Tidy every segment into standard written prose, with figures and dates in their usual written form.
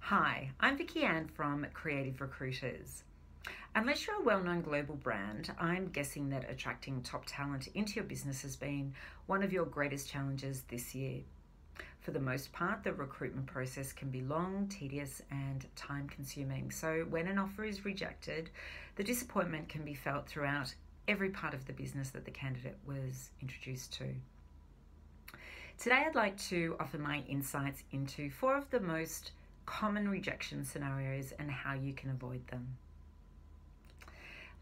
Hi, I'm Vicky Ann from Creative Recruiters. Unless you're a well-known global brand, I'm guessing that attracting top talent into your business has been one of your greatest challenges this year. For the most part, the recruitment process can be long, tedious, and time-consuming. So when an offer is rejected, the disappointment can be felt throughout every part of the business that the candidate was introduced to. Today, I'd like to offer my insights into 4 of the most common rejection scenarios and how you can avoid them.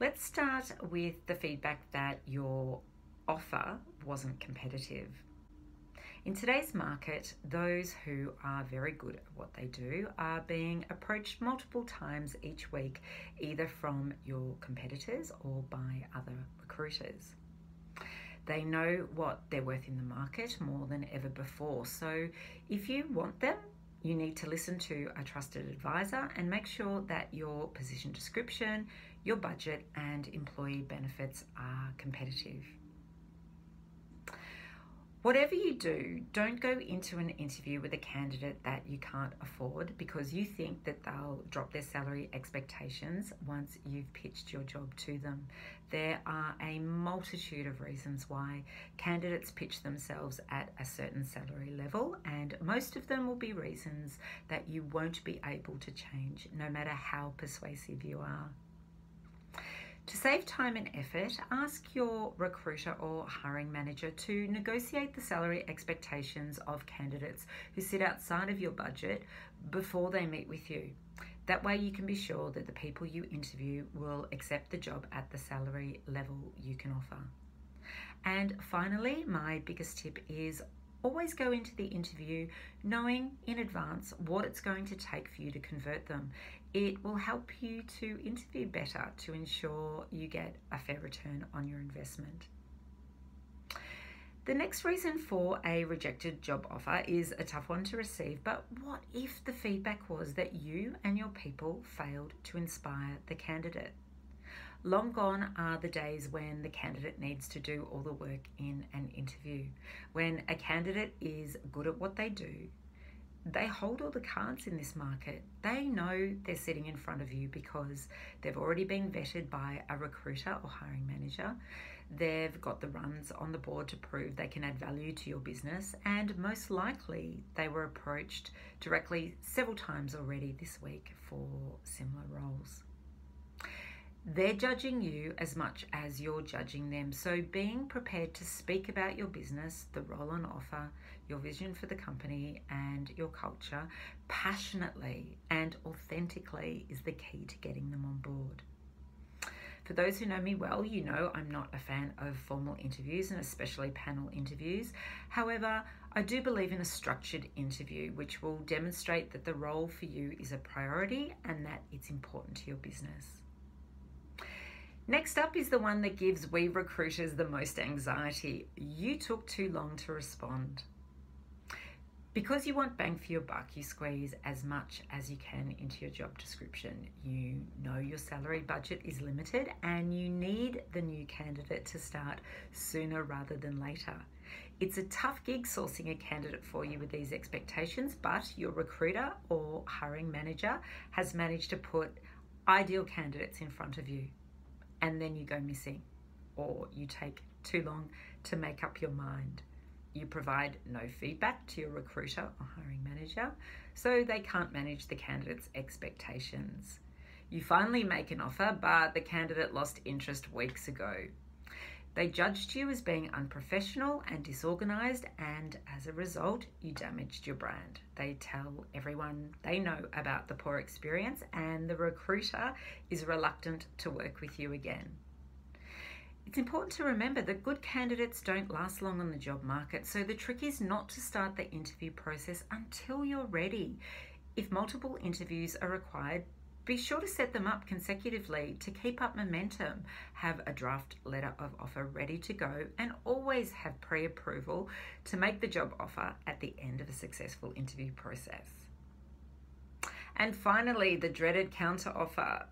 Let's start with the feedback that your offer wasn't competitive. In today's market, those who are very good at what they do are being approached multiple times each week, either from your competitors or by other recruiters. They know what they're worth in the market more than ever before. So if you want them, you need to listen to a trusted advisor and make sure that your position description, your budget, and employee benefits are competitive. Whatever you do, don't go into an interview with a candidate that you can't afford because you think that they'll drop their salary expectations once you've pitched your job to them. There are a multitude of reasons why candidates pitch themselves at a certain salary level, and most of them will be reasons that you won't be able to change, no matter how persuasive you are. To save time and effort, ask your recruiter or hiring manager to negotiate the salary expectations of candidates who sit outside of your budget before they meet with you. That way you can be sure that the people you interview will accept the job at the salary level you can offer. And finally, my biggest tip is always go into the interview knowing in advance what it's going to take for you to convert them. It will help you to interview better to ensure you get a fair return on your investment. The next reason for a rejected job offer is a tough one to receive, but what if the feedback was that you and your people failed to inspire the candidate? Long gone are the days when the candidate needs to do all the work in an interview. When a candidate is good at what they do, they hold all the cards in this market. They know they're sitting in front of you because they've already been vetted by a recruiter or hiring manager. They've got the runs on the board to prove they can add value to your business, and most likely they were approached directly several times already this week for similar roles. They're judging you as much as you're judging them. So being prepared to speak about your business, the role on offer, your vision for the company, and your culture passionately and authentically is the key to getting them on board. For those who know me well, you know I'm not a fan of formal interviews and especially panel interviews. However, I do believe in a structured interview which will demonstrate that the role for you is a priority and that it's important to your business. Next up is the one that gives we recruiters the most anxiety. You took too long to respond. Because you want bang for your buck, you squeeze as much as you can into your job description. You know your salary budget is limited and you need the new candidate to start sooner rather than later. It's a tough gig sourcing a candidate for you with these expectations, but your recruiter or hiring manager has managed to put ideal candidates in front of you. And then you go missing, or you take too long to make up your mind. You provide no feedback to your recruiter or hiring manager, so they can't manage the candidate's expectations. You finally make an offer, but the candidate lost interest weeks ago. They judged you as being unprofessional and disorganized, and as a result, you damaged your brand. They tell everyone they know about the poor experience, and the recruiter is reluctant to work with you again. It's important to remember that good candidates don't last long on the job market, so the trick is not to start the interview process until you're ready. If multiple interviews are required, be sure to set them up consecutively to keep up momentum. Have a draft letter of offer ready to go and always have pre-approval to make the job offer at the end of a successful interview process. And finally, the dreaded counteroffer.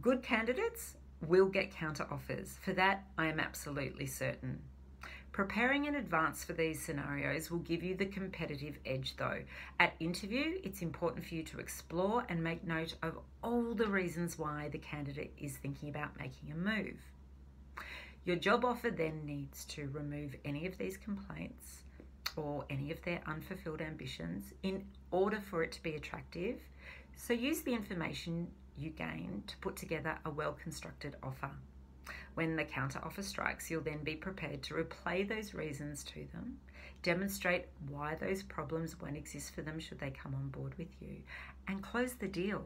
Good candidates will get counteroffers. For that, I am absolutely certain. Preparing in advance for these scenarios will give you the competitive edge though. At interview, it's important for you to explore and make note of all the reasons why the candidate is thinking about making a move. Your job offer then needs to remove any of these complaints or any of their unfulfilled ambitions in order for it to be attractive. So use the information you gain to put together a well-constructed offer. When the counteroffer strikes, you'll then be prepared to replay those reasons to them, demonstrate why those problems won't exist for them should they come on board with you, and close the deal.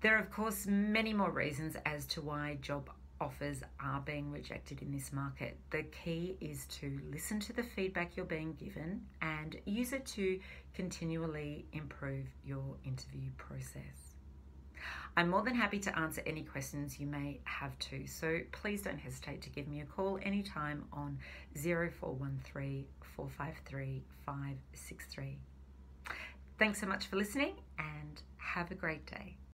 There are, of course, many more reasons as to why job offers are being rejected in this market. The key is to listen to the feedback you're being given and use it to continually improve your interview process. I'm more than happy to answer any questions you may have too, so please don't hesitate to give me a call anytime on 0413 453 563. Thanks so much for listening and have a great day.